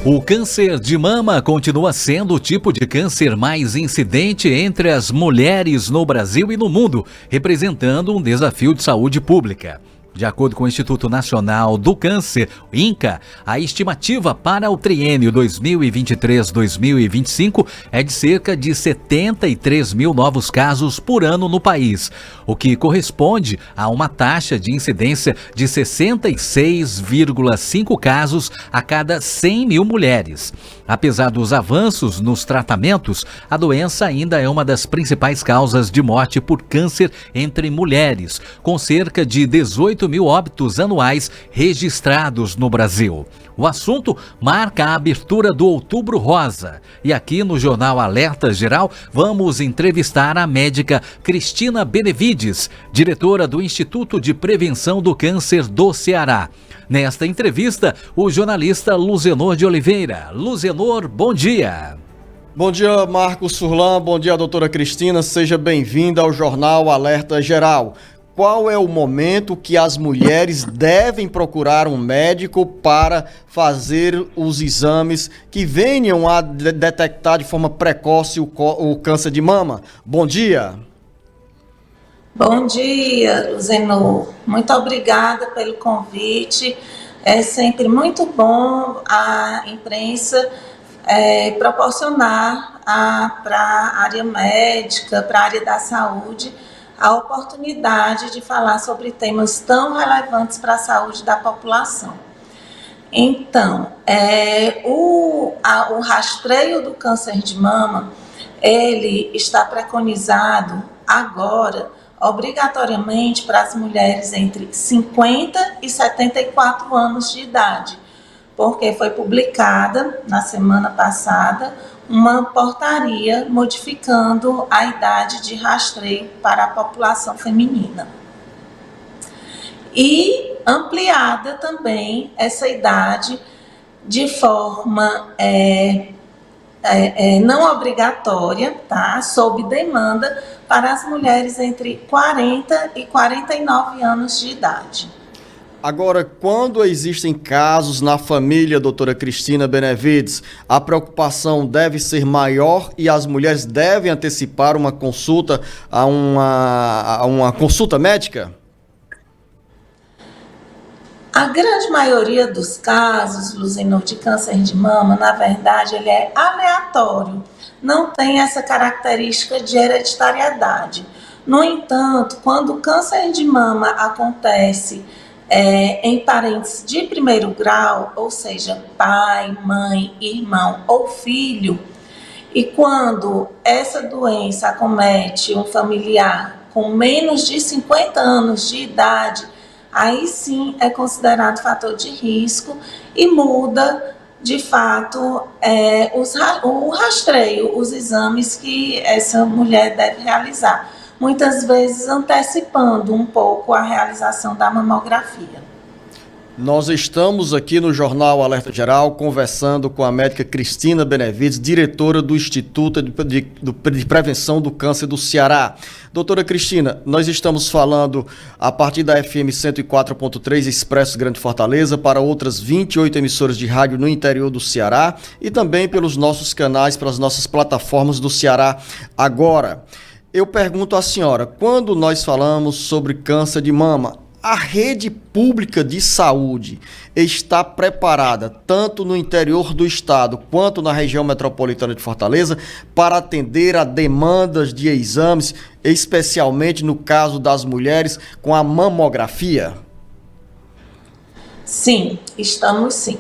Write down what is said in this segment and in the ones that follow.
O câncer de mama continua sendo o tipo de câncer mais incidente entre as mulheres no Brasil e no mundo, representando um desafio de saúde pública. De acordo com o Instituto Nacional do Câncer, o INCA, a estimativa para o triênio 2023-2025 é de cerca de 73 mil novos casos por ano no país, o que corresponde a uma taxa de incidência de 66,5 casos a cada 100 mil mulheres. Apesar dos avanços nos tratamentos, a doença ainda é uma das principais causas de morte por câncer entre mulheres, com cerca de 18 mil óbitos anuais registrados no Brasil. O assunto marca a abertura do Outubro Rosa. E aqui no Jornal Alerta Geral, vamos entrevistar a médica Cristina Benevides, diretora do Instituto de Prevenção do Câncer do Ceará. Nesta entrevista, o jornalista Luzenor de Oliveira. Luzenor, bom dia. Bom dia, Marcos Furlan. Bom dia, doutora Cristina. Seja bem-vinda ao Jornal Alerta Geral. Qual é o momento que as mulheres devem procurar um médico para fazer os exames que venham a detectar de forma precoce o câncer de mama? Bom dia. Bom dia, Luzenor. Muito obrigada pelo convite. É sempre muito bom a imprensa proporcionar para a área médica, para a área da saúde, a oportunidade de falar sobre temas tão relevantes para a saúde da população. Então, o rastreio do câncer de mama, ele está preconizado agora, obrigatoriamente, para as mulheres entre 50 e 74 anos de idade, porque foi publicada na semana passada uma portaria modificando a idade de rastreio para a população feminina. E ampliada também essa idade de forma não obrigatória, tá? Sob demanda, para as mulheres entre 40 e 49 anos de idade. Agora, quando existem casos na família, doutora Cristina Benevides, a preocupação deve ser maior e as mulheres devem antecipar uma consulta a uma consulta médica? A grande maioria dos casos, Luzenor, de câncer de mama, na verdade, ele é aleatório. Não tem essa característica de hereditariedade. No entanto, quando o câncer de mama acontece em parentes de primeiro grau, ou seja, pai, mãe, irmão ou filho, e quando essa doença acomete um familiar com menos de 50 anos de idade, aí sim é considerado fator de risco e muda, de fato, o rastreio, os exames que essa mulher deve realizar, muitas vezes antecipando um pouco a realização da mamografia. Nós estamos aqui no Jornal Alerta Geral conversando com a médica Cristina Benevides, diretora do Instituto de Prevenção do Câncer do Ceará. Doutora Cristina, nós estamos falando a partir da FM 104.3 Expresso Grande Fortaleza para outras 28 emissoras de rádio no interior do Ceará e também pelos nossos canais, pelas nossas plataformas do Ceará Agora. Eu pergunto à senhora, quando nós falamos sobre câncer de mama, a rede pública de saúde está preparada, tanto no interior do estado quanto na região metropolitana de Fortaleza, para atender a demandas de exames, especialmente no caso das mulheres com a mamografia? Sim, estamos sim.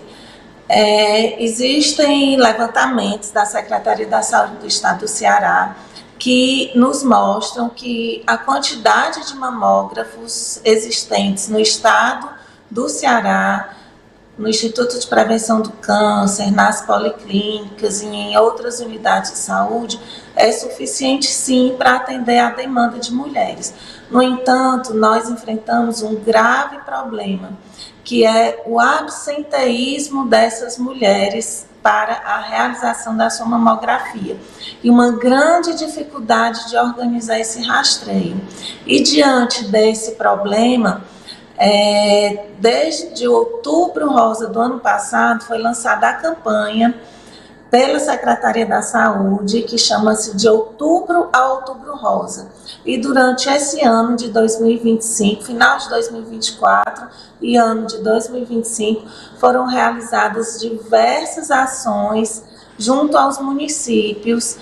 Existem levantamentos da Secretaria da Saúde do Estado do Ceará que nos mostram que a quantidade de mamógrafos existentes no estado do Ceará, no Instituto de Prevenção do Câncer, nas policlínicas e em outras unidades de saúde, é suficiente sim para atender a demanda de mulheres. No entanto, nós enfrentamos um grave problema, que é o absenteísmo dessas mulheres para a realização da sua mamografia e uma grande dificuldade de organizar esse rastreio. E diante desse problema, Desde outubro rosa do ano passado, foi lançada a campanha pela Secretaria da Saúde, que chama-se de Outubro a Outubro Rosa. E durante esse ano de 2025, final de 2024 e ano de 2025, foram realizadas diversas ações junto aos municípios,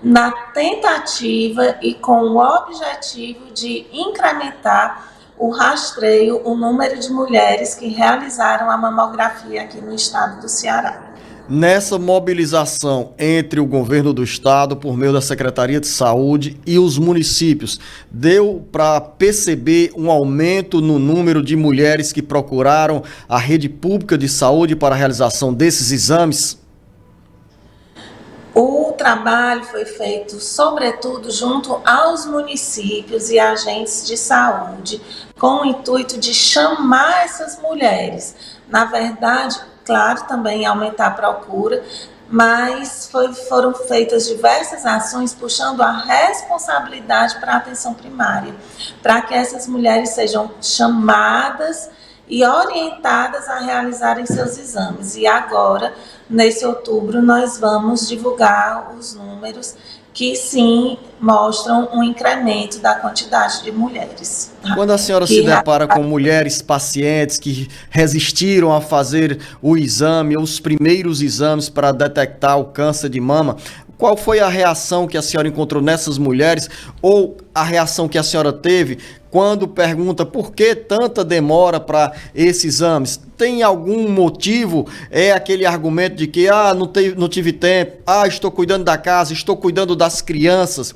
na tentativa e com o objetivo de incrementar o rastreio, o número de mulheres que realizaram a mamografia aqui no estado do Ceará. Nessa mobilização entre o governo do estado, por meio da Secretaria de Saúde e os municípios, deu para perceber um aumento no número de mulheres que procuraram a rede pública de saúde para a realização desses exames? O trabalho foi feito, sobretudo, junto aos municípios e agentes de saúde, com o intuito de chamar essas mulheres. Na verdade, claro, também aumentar a procura, mas foram feitas diversas ações puxando a responsabilidade para a atenção primária, para que essas mulheres sejam chamadas e orientadas a realizarem seus exames. E agora, nesse outubro, nós vamos divulgar os números que sim mostram um incremento da quantidade de mulheres. Quando a senhora se depara com mulheres pacientes que resistiram a fazer o exame, os primeiros exames para detectar o câncer de mama, qual foi a reação que a senhora encontrou nessas mulheres, ou a reação que a senhora teve quando pergunta por que tanta demora para esses exames? Tem algum motivo? É aquele argumento de que não tive tempo, estou cuidando da casa, estou cuidando das crianças.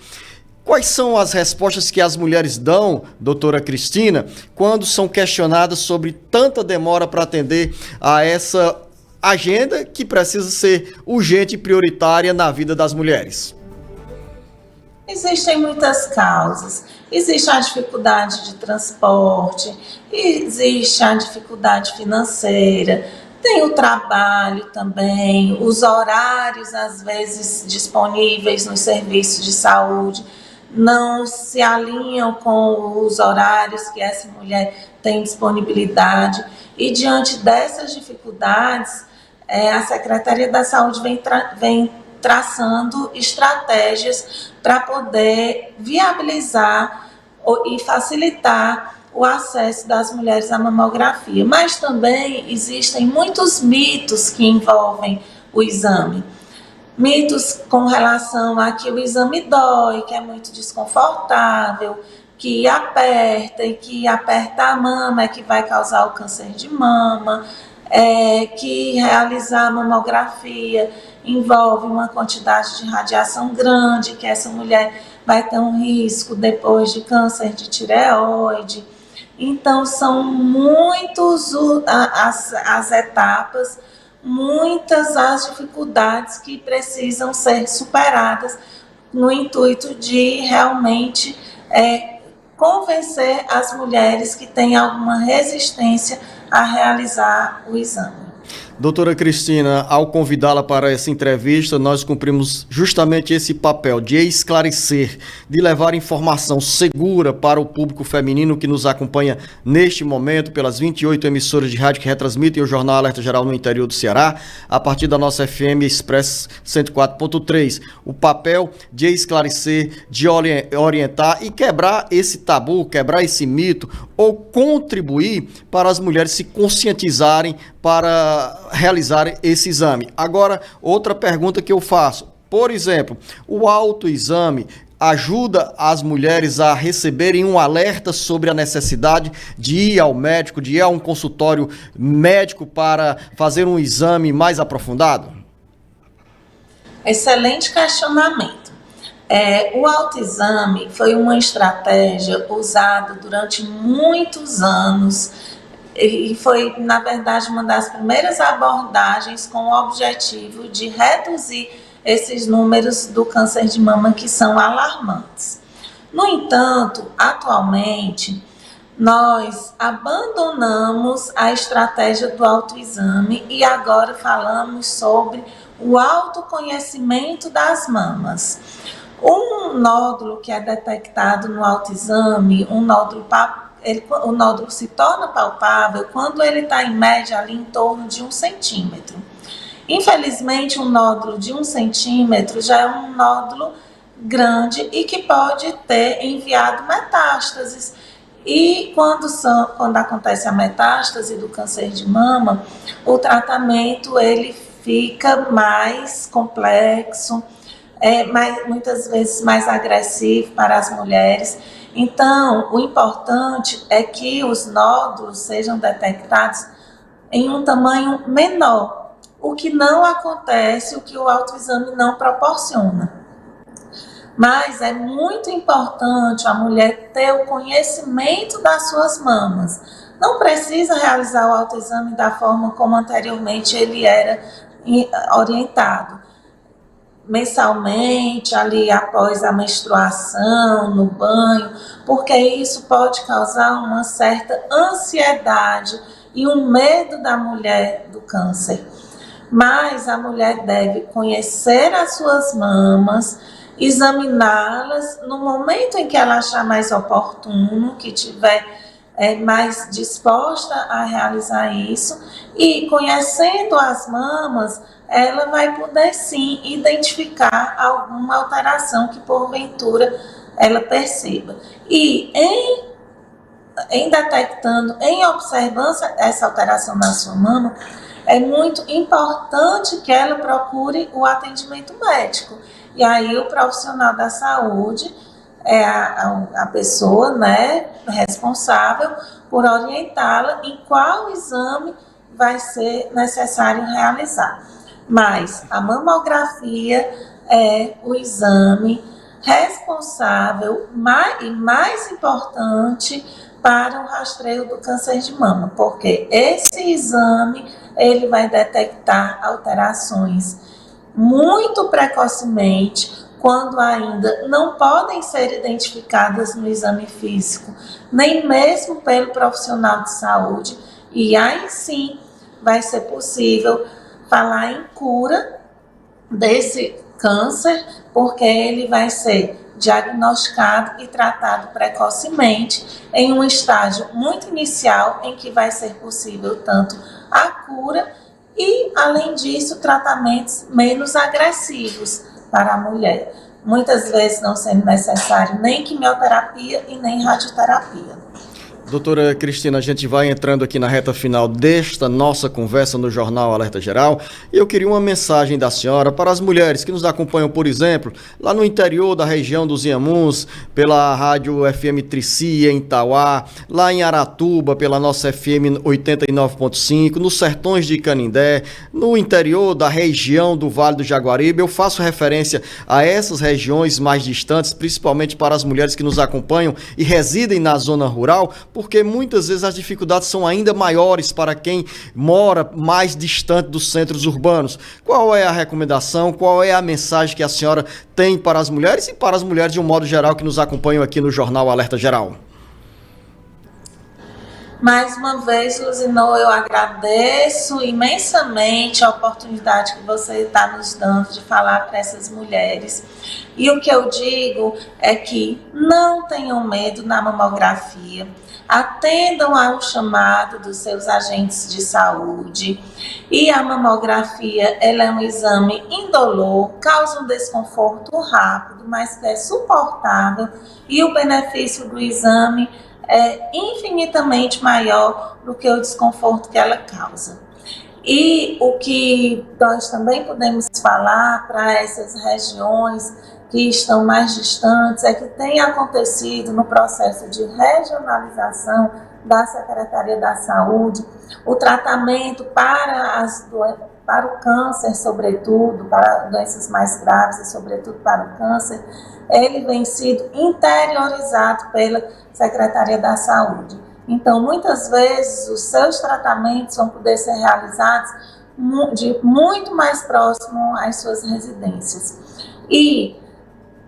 Quais são as respostas que as mulheres dão, doutora Cristina, quando são questionadas sobre tanta demora para atender a essa agenda que precisa ser urgente e prioritária na vida das mulheres? Existem muitas causas. Existe a dificuldade de transporte, existe a dificuldade financeira, tem o trabalho também, os horários, às vezes, disponíveis nos serviços de saúde não se alinham com os horários que essa mulher tem disponibilidade. E diante dessas dificuldades, a Secretaria da Saúde vem traçando estratégias para poder viabilizar e facilitar o acesso das mulheres à mamografia. Mas também existem muitos mitos que envolvem o exame. Mitos com relação a que o exame dói, que é muito desconfortável, que aperta e que apertar a mama é que vai causar o câncer de mama, que realizar a mamografia envolve uma quantidade de radiação grande, que essa mulher vai ter um risco depois de câncer de tireoide. Então, são muitas as etapas, muitas as dificuldades que precisam ser superadas no intuito de realmente convencer as mulheres que têm alguma resistência a realizar o exame. Doutora Cristina, ao convidá-la para essa entrevista, nós cumprimos justamente esse papel de esclarecer, de levar informação segura para o público feminino que nos acompanha neste momento pelas 28 emissoras de rádio que retransmitem o Jornal Alerta Geral no interior do Ceará, a partir da nossa FM Express 104.3. O papel de esclarecer, de orientar e quebrar esse tabu, quebrar esse mito, ou contribuir para as mulheres se conscientizarem para realizar esse exame. Agora, outra pergunta que eu faço. Por exemplo, o autoexame ajuda as mulheres a receberem um alerta sobre a necessidade de ir ao médico, de ir a um consultório médico para fazer um exame mais aprofundado? Excelente questionamento. O autoexame foi uma estratégia usada durante muitos anos e foi, na verdade, uma das primeiras abordagens com o objetivo de reduzir esses números do câncer de mama que são alarmantes. No entanto, atualmente, nós abandonamos a estratégia do autoexame e agora falamos sobre o autoconhecimento das mamas. Um nódulo que é detectado no autoexame, um nódulo o nódulo se torna palpável quando ele está em média ali em torno de 1 centímetro. Infelizmente, um nódulo de 1 centímetro já é um nódulo grande e que pode ter enviado metástases. E quando acontece a metástase do câncer de mama, o tratamento ele fica mais complexo, muitas vezes mais agressivo para as mulheres. Então, o importante é que os nódulos sejam detectados em um tamanho menor, o que não acontece, o que o autoexame não proporciona. Mas é muito importante a mulher ter o conhecimento das suas mamas. Não precisa realizar o autoexame da forma como anteriormente ele era orientado. Mensalmente, ali após a menstruação, no banho, porque isso pode causar uma certa ansiedade e um medo da mulher do câncer. Mas a mulher deve conhecer as suas mamas, examiná-las no momento em que ela achar mais oportuno, que tiver mais disposta a realizar isso, e conhecendo as mamas, ela vai poder sim identificar alguma alteração que porventura ela perceba. E em detectando, em observando essa alteração na sua mama, é muito importante que ela procure o atendimento médico. E aí o profissional da saúde é a pessoa, né, responsável por orientá-la em qual exame vai ser necessário realizar. Mas a mamografia é o exame responsável e mais importante para o rastreio do câncer de mama, porque esse exame ele vai detectar alterações muito precocemente, quando ainda não podem ser identificadas no exame físico, nem mesmo pelo profissional de saúde, e aí sim vai ser possível falar em cura desse câncer, porque ele vai ser diagnosticado e tratado precocemente em um estágio muito inicial em que vai ser possível tanto a cura e, além disso, tratamentos menos agressivos para a mulher. Muitas vezes não sendo necessário nem quimioterapia e nem radioterapia. Doutora Cristina, a gente vai entrando aqui na reta final desta nossa conversa no Jornal Alerta Geral e eu queria uma mensagem da senhora para as mulheres que nos acompanham, por exemplo, lá no interior da região dos Inhamuns, pela rádio FM Tricia, em Tauá, lá em Aratuba, pela nossa FM 89.5, nos sertões de Canindé, no interior da região do Vale do Jaguaribe. Eu faço referência a essas regiões mais distantes, principalmente para as mulheres que nos acompanham e residem na zona rural, porque muitas vezes as dificuldades são ainda maiores para quem mora mais distante dos centros urbanos. Qual é a recomendação, qual é a mensagem que a senhora tem para as mulheres e para as mulheres de um modo geral que nos acompanham aqui no Jornal Alerta Geral? Mais uma vez, Luzinô, eu agradeço imensamente a oportunidade que você está nos dando de falar para essas mulheres. E o que eu digo é que não tenham medo na mamografia, atendam ao chamado dos seus agentes de saúde. E a mamografia, ela é um exame indolor, causa um desconforto rápido, mas que é suportável, e o benefício do exame é infinitamente maior do que o desconforto que ela causa. E o que nós também podemos falar para essas regiões que estão mais distantes é que tem acontecido no processo de regionalização da Secretaria da Saúde o tratamento para o câncer, sobretudo, para doenças mais graves e sobretudo para o câncer, ele vem sido interiorizado pela Secretaria da Saúde. Então, muitas vezes, os seus tratamentos vão poder ser realizados de muito mais próximo às suas residências. E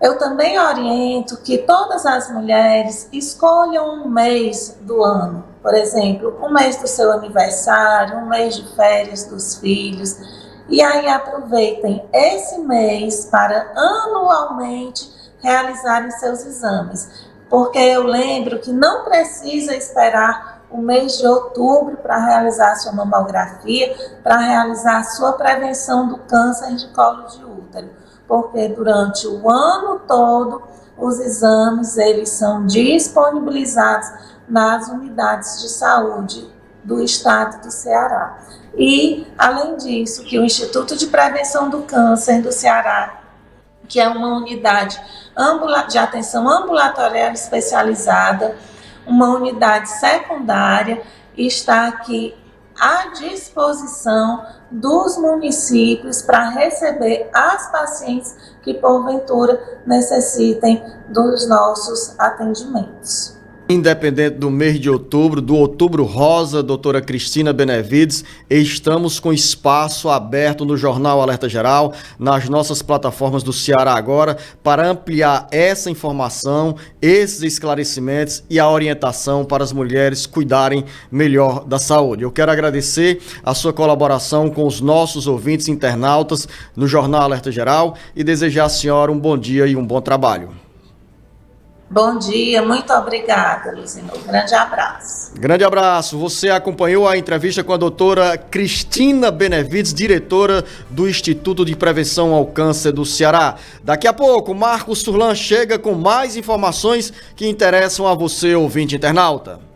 eu também oriento que todas as mulheres escolham um mês do ano, por exemplo, um mês do seu aniversário, um mês de férias dos filhos, e aí aproveitem esse mês para anualmente realizarem seus exames. porque eu lembro que não precisa esperar o mês de outubro para realizar sua mamografia, para realizar sua prevenção do câncer de colo de útero, porque durante o ano todo os exames eles são disponibilizados nas unidades de saúde do estado do Ceará. E, além disso, que o Instituto de Prevenção do Câncer do Ceará, que é uma unidade de atenção ambulatorial especializada, uma unidade secundária, está aqui à disposição dos municípios para receber as pacientes que, porventura, necessitem dos nossos atendimentos. Independente do mês de outubro, do Outubro Rosa, doutora Cristina Benevides, estamos com espaço aberto no Jornal Alerta Geral, nas nossas plataformas do Ceará Agora, para ampliar essa informação, esses esclarecimentos e a orientação para as mulheres cuidarem melhor da saúde. Eu quero agradecer a sua colaboração com os nossos ouvintes internautas no Jornal Alerta Geral e desejar à senhora um bom dia e um bom trabalho. Bom dia, muito obrigada, Luzinor. Grande abraço. Grande abraço. Você acompanhou a entrevista com a doutora Cristina Benevides, diretora do Instituto de Prevenção ao Câncer do Ceará. Daqui a pouco, Marcos Surlan chega com mais informações que interessam a você, ouvinte internauta.